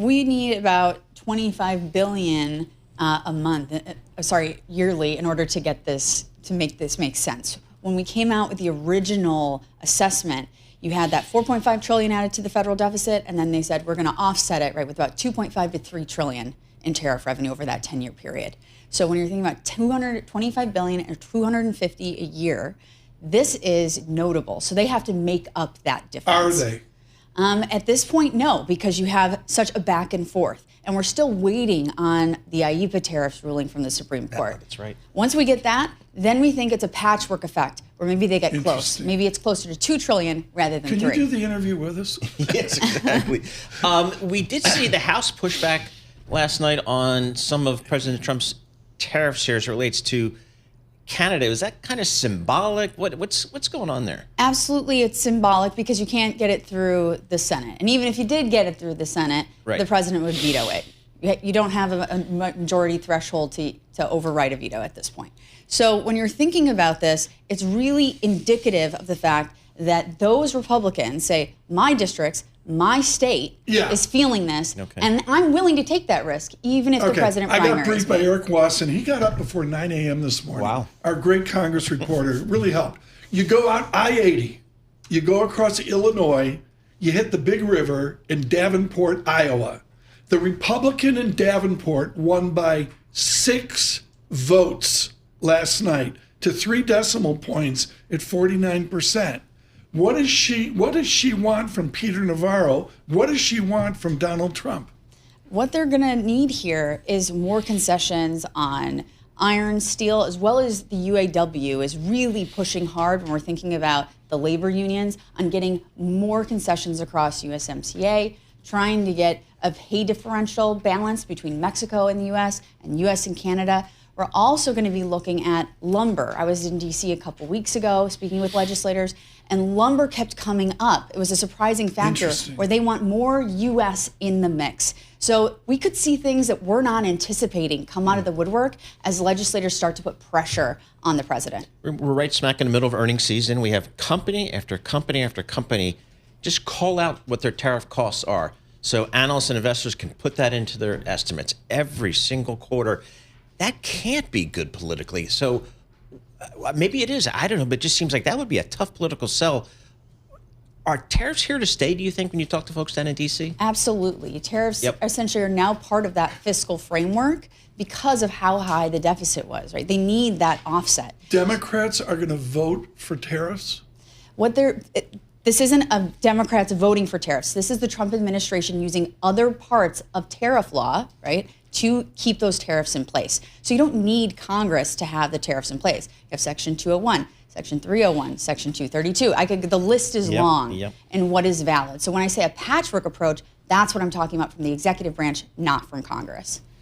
We need about $25 billion yearly in order to get this, to make this make sense. When we came out with the original assessment, you had that 4.5 trillion added to the federal deficit, and then they said we're going to offset it, right, with about 2.5 to 3 trillion in tariff revenue over that 10-year period. So when you're thinking about 225 billion or 250 a year, this is notable. So they have to make up that difference. Are they? At this point, no, because you have such a back and forth. And we're still waiting on the IEEPA tariffs ruling from the Supreme Court. That's right. Once we get that, then we think it's a patchwork effect, where maybe they get close. Maybe it's closer to 2 trillion rather than 3. Can you do the interview with us? Yes, exactly. We did see the House pushback last night on some of President Trump's tariffs here as it relates to Canada. Was that kind of symbolic? What's going on there? Absolutely, it's symbolic because you can't get it through the Senate. And even if you did get it through the Senate, the president would veto it. You don't have a majority threshold to override a veto at this point. So when you're thinking about this, it's really indicative of the fact that those Republicans say, my districts, my state is feeling this, and I'm willing to take that risk, even if the president primaries. I got briefed by Eric Wasson. He got up before 9 a.m. this morning. Wow. Our great Congress reporter really helped. You go out I-80, you go across Illinois, you hit the big river in Davenport, Iowa. The Republican in Davenport won by 6 votes last night to 3 decimal points at 49%. What does she want from Peter Navarro? What does she want from Donald Trump? What they're going to need here is more concessions on iron, steel, as well as the UAW is really pushing hard when we're thinking about the labor unions on getting more concessions across USMCA, trying to get a pay differential balance between Mexico and the U.S. and U.S. and Canada. We're also going to be looking at lumber. I was in D.C. a couple weeks ago speaking with legislators, and lumber kept coming up. It was a surprising factor where they want more U.S. in the mix. So we could see things that we're not anticipating come out of the woodwork as legislators start to put pressure on the president. We're right smack in the middle of earnings season. We have company after company after company just call out what their tariff costs are, so analysts and investors can put that into their estimates every single quarter. That can't be good politically. So maybe it is. I don't know, but it just seems like that would be a tough political sell. Are tariffs here to stay, do you think, when you talk to folks down in D.C.? Absolutely. Tariffs essentially are now part of that fiscal framework because of how high the deficit was, right? They need that offset. Democrats are going to vote for tariffs? This isn't a Democrats voting for tariffs. This is the Trump administration using other parts of tariff law, right, to keep those tariffs in place. So you don't need Congress to have the tariffs in place. You have Section 201, Section 301, Section 232. The list is long and what is valid. So when I say a patchwork approach, that's what I'm talking about from the executive branch, not from Congress.